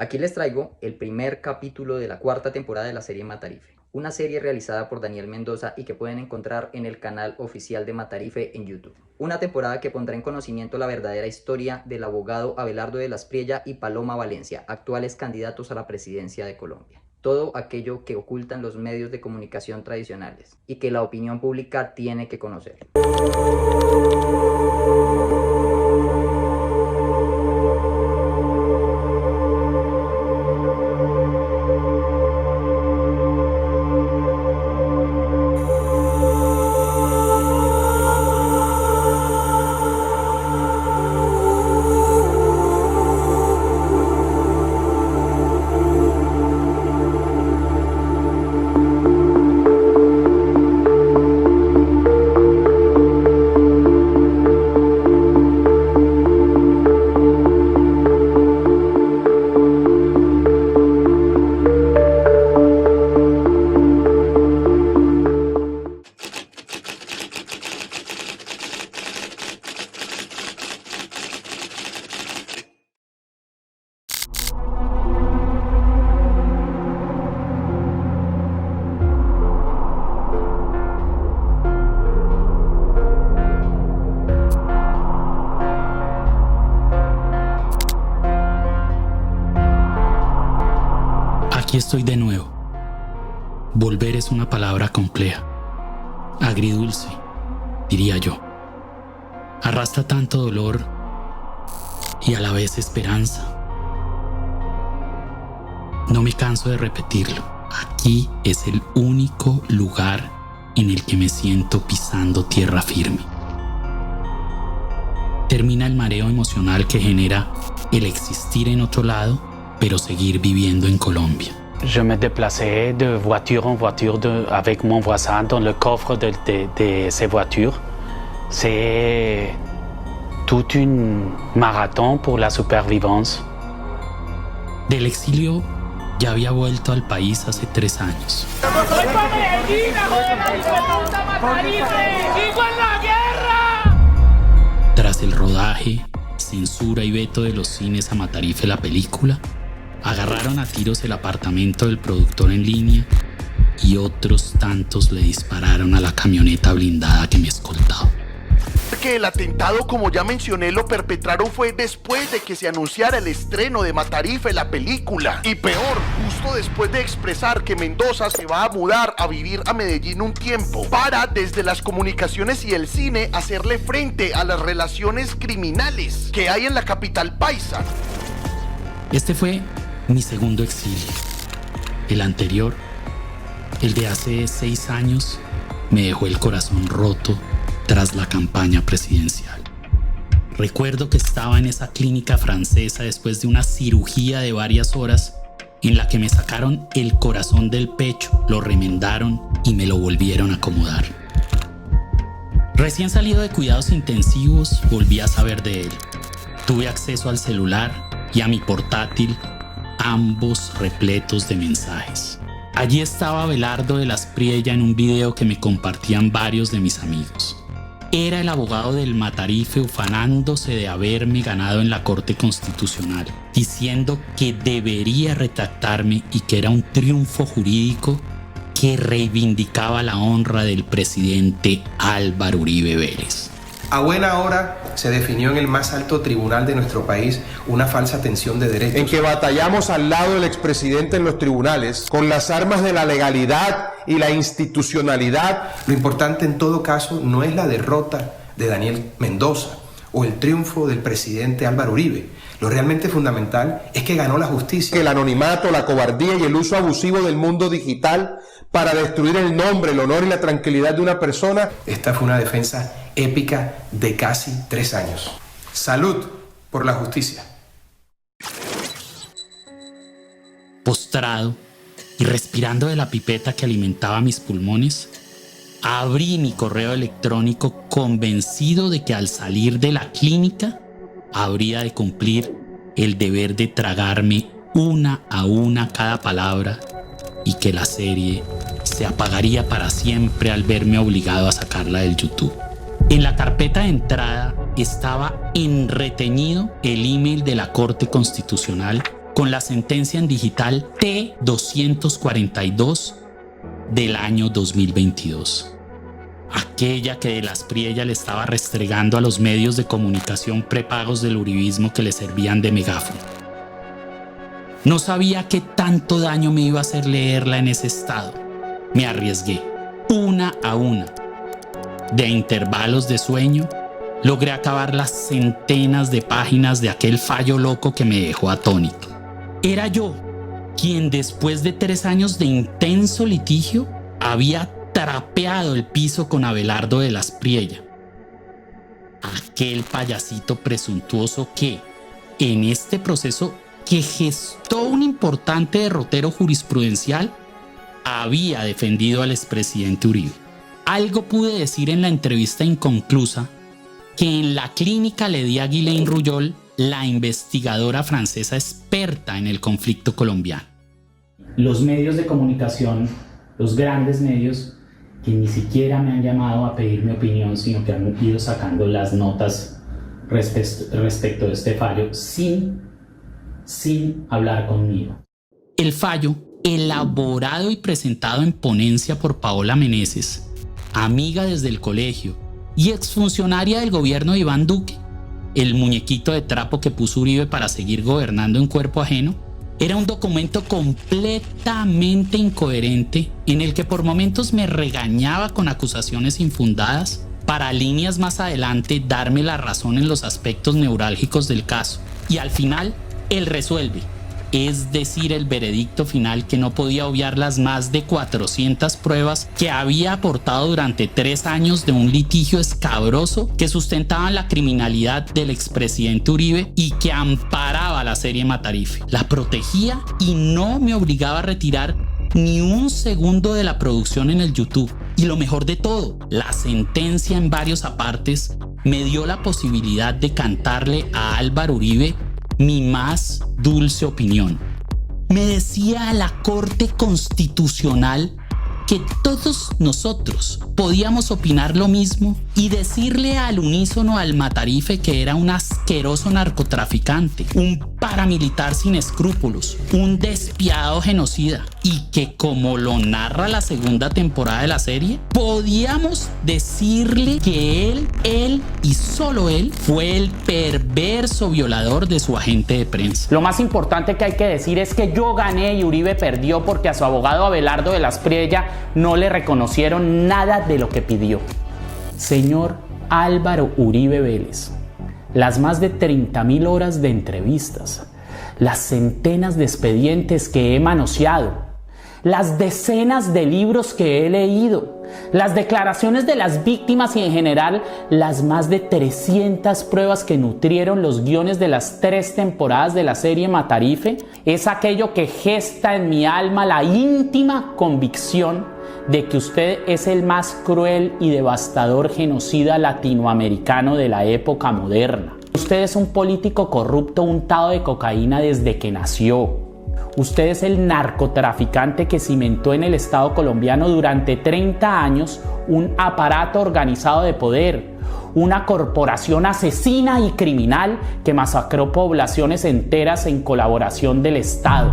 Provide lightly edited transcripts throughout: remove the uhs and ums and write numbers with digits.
Aquí les traigo el primer capítulo de la cuarta temporada de la serie Matarife, una serie realizada por Daniel Mendoza y que pueden encontrar en el canal oficial de Matarife en YouTube. Una temporada que pondrá en conocimiento la verdadera historia del abogado Abelardo de la Espriella y Paloma Valencia, actuales candidatos a la presidencia de Colombia. Todo aquello que ocultan los medios de comunicación tradicionales y que la opinión pública tiene que conocer. Aquí estoy de nuevo. Volver es una palabra compleja, agridulce, diría yo. Arrastra tanto dolor y a la vez esperanza. No me canso de repetirlo. Aquí es el único lugar en el que me siento pisando tierra firme. Termina el mareo emocional que genera el existir en otro lado, pero seguir viviendo en Colombia. Je me déplaçais de voiture en voiture avec mon voisin dans le coffre de ces voitures. C'est toute une marathon pour la supervivencia. Del exilio ya había vuelto al país hace 3 años. ¡Voy para Medellín, joder, Matarife! ¡Sigo en la guerra! Tras el rodaje, censura y veto de los cines a Matarife la película, agarraron a tiros el apartamento del productor en línea y otros tantos le dispararon a la camioneta blindada que me escoltaba. Que el atentado, como ya mencioné, lo perpetraron fue después de que se anunciara el estreno de Matarife, la película. Y peor, justo después de expresar que Mendoza se va a mudar a vivir a Medellín un tiempo, para desde las comunicaciones y el cine hacerle frente a las relaciones criminales que hay en la capital paisa. Este fue mi segundo exilio. El anterior, el de hace 6 años, me dejó el corazón roto tras la campaña presidencial. Recuerdo que estaba en esa clínica francesa después de una cirugía de varias horas en la que me sacaron el corazón del pecho, lo remendaron y me lo volvieron a acomodar. Recién salido de cuidados intensivos, volví a saber de él. Tuve acceso al celular y a mi portátil, ambos repletos de mensajes. Allí estaba Abelardo de la Espriella en un video que me compartían varios de mis amigos. Era el abogado del Matarife ufanándose de haberme ganado en la Corte Constitucional, diciendo que debería retractarme y que era un triunfo jurídico que reivindicaba la honra del presidente Álvaro Uribe Vélez. A buena hora se definió en el más alto tribunal de nuestro país una falsa tensión de derechos. En que batallamos al lado del expresidente en los tribunales con las armas de la legalidad y la institucionalidad. Lo importante en todo caso no es la derrota de Daniel Mendoza o el triunfo del presidente Álvaro Uribe. Lo realmente fundamental es que ganó la justicia. El anonimato, la cobardía y el uso abusivo del mundo digital para destruir el nombre, el honor y la tranquilidad de una persona. Esta fue una defensa épica de casi 3 años. Salud por la justicia. Postrado y respirando de la pipeta que alimentaba mis pulmones, abrí mi correo electrónico convencido de que al salir de la clínica habría de cumplir el deber de tragarme una a una cada palabra y que la serie se apagaría para siempre al verme obligado a sacarla del YouTube. En la carpeta de entrada estaba enretenido el email de la Corte Constitucional con la sentencia en digital T-242 del año 2022. Aquella que de las Priella le estaba restregando a los medios de comunicación prepagos del uribismo que le servían de megáfono. No sabía qué tanto daño me iba a hacer leerla en ese estado. Me arriesgué, una a una. De intervalos de sueño, logré acabar las centenas de páginas de aquel fallo loco que me dejó atónito. Era yo quien, después de 3 años de intenso litigio, había trapeado el piso con Abelardo de las Priella. Aquel payasito presuntuoso que, en este proceso que gestó un importante derrotero jurisprudencial, había defendido al expresidente Uribe. Algo pude decir en la entrevista inconclusa que en la clínica le di a Ghislaine Royol, la investigadora francesa experta en el conflicto colombiano. Los medios de comunicación, los grandes medios, que ni siquiera me han llamado a pedir mi opinión, sino que han ido sacando las notas respecto de este fallo sin hablar conmigo. El fallo, elaborado y presentado en ponencia por Paola Meneses, amiga desde el colegio y exfuncionaria del gobierno de Iván Duque, el muñequito de trapo que puso Uribe para seguir gobernando en cuerpo ajeno, era un documento completamente incoherente en el que por momentos me regañaba con acusaciones infundadas para líneas más adelante darme la razón en los aspectos neurálgicos del caso. Y al final, él resuelve, es decir, el veredicto final que no podía obviar las más de 400 pruebas que había aportado durante 3 años de un litigio escabroso que sustentaban la criminalidad del expresidente Uribe y que amparaba la serie Matarife. La protegía y no me obligaba a retirar ni un segundo de la producción en el YouTube. Y lo mejor de todo, la sentencia en varios apartes me dio la posibilidad de cantarle a Álvaro Uribe mi más dulce opinión. Me decía a la Corte Constitucional que todos nosotros podíamos opinar lo mismo y decirle al unísono al Matarife que era un asqueroso narcotraficante, un paramilitar sin escrúpulos, un despiadado genocida, y que, como lo narra la segunda temporada de la serie, podíamos decirle que él y solo él fue el perverso violador de su agente de prensa. Lo más importante que hay que decir es que yo gané y Uribe perdió porque a su abogado Abelardo de las Priella no le reconocieron nada de lo que pidió. Señor Álvaro Uribe Vélez, las más de 30.000 horas de entrevistas, las centenas de expedientes que he manoseado, las decenas de libros que he leído, las declaraciones de las víctimas y en general las más de 300 pruebas que nutrieron los guiones de las 3 temporadas de la serie Matarife, es aquello que gesta en mi alma la íntima convicción de que usted es el más cruel y devastador genocida latinoamericano de la época moderna. Usted es un político corrupto untado de cocaína desde que nació. Usted es el narcotraficante que cimentó en el Estado colombiano durante 30 años un aparato organizado de poder, una corporación asesina y criminal que masacró poblaciones enteras en colaboración del Estado.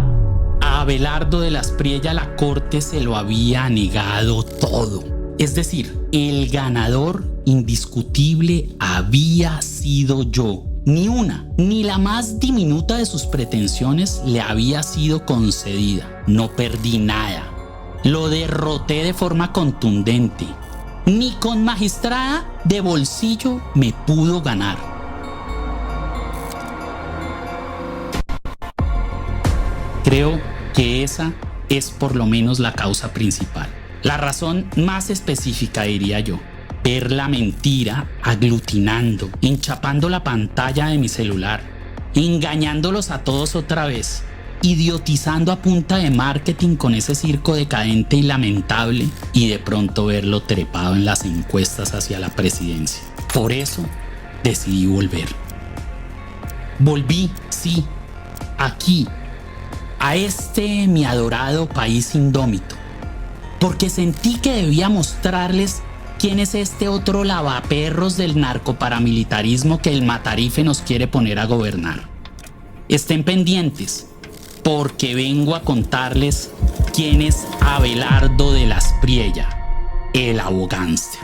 A Abelardo de las Priella la Corte se lo había negado todo. Es decir, el ganador indiscutible había sido yo. Ni una, ni la más diminuta de sus pretensiones le había sido concedida. No perdí nada. Lo derroté de forma contundente. Ni con magistrada de bolsillo me pudo ganar. Creo que esa es por lo menos la causa principal. La razón más específica, diría yo. Ver la mentira aglutinando, enchapando la pantalla de mi celular, engañándolos a todos otra vez, idiotizando a punta de marketing con ese circo decadente y lamentable, y de pronto verlo trepado en las encuestas hacia la presidencia. Por eso decidí volver. Volví, sí, aquí, a este mi adorado país indómito, porque sentí que debía mostrarles quién es este otro lavaperros del narcoparamilitarismo que el Matarife nos quiere poner a gobernar. Estén pendientes, porque vengo a contarles quién es Abelardo de la Espriella, el abogánster.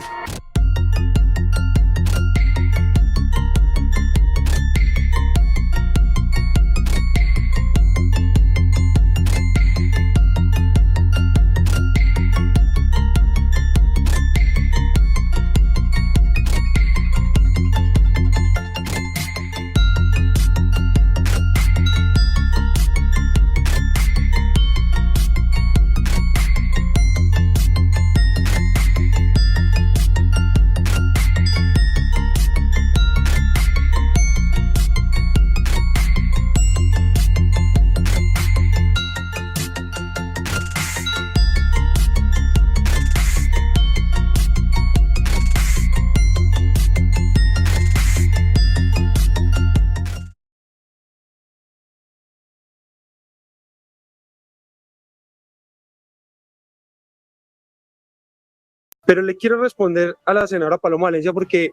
Pero le quiero responder a la senadora Paloma Valencia porque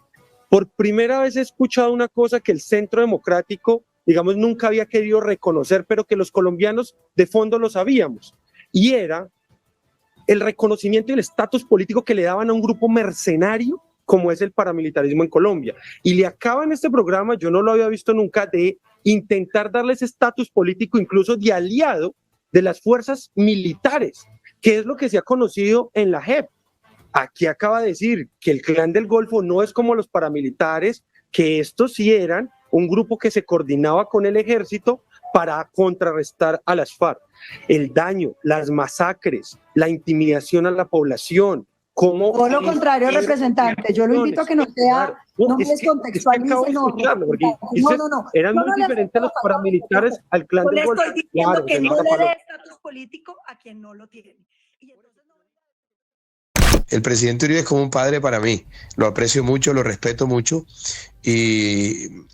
por primera vez he escuchado una cosa que el Centro Democrático, digamos, nunca había querido reconocer, pero que los colombianos de fondo lo sabíamos, y era el reconocimiento y el estatus político que le daban a un grupo mercenario como es el paramilitarismo en Colombia. Y le acaban este programa, yo no lo había visto nunca, de intentar darle ese estatus político incluso de aliado de las fuerzas militares, que es lo que se ha conocido en la JEP. Aquí acaba de decir que el Clan del Golfo no es como los paramilitares, que estos sí eran un grupo que se coordinaba con el ejército para contrarrestar a las FARC. El daño, las masacres, la intimidación a la población, como todo lo contrario, representante. Yo lo invito a que no sea, no me descontextualice, no. Eran muy diferentes los paramilitares al Clan del Golfo. Yo le estoy diciendo que no le dé estatus político a quien no lo tiene. El presidente Uribe es como un padre para mí. Lo aprecio mucho, lo respeto mucho y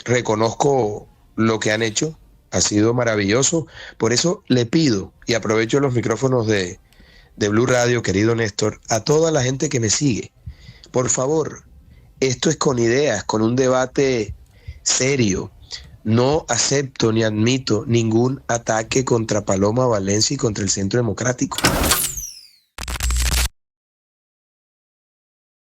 reconozco lo que han hecho. Ha sido maravilloso. Por eso le pido, y aprovecho los micrófonos de Blue Radio, querido Néstor, a toda la gente que me sigue. Por favor, esto es con ideas, con un debate serio. No acepto ni admito ningún ataque contra Paloma Valencia y contra el Centro Democrático.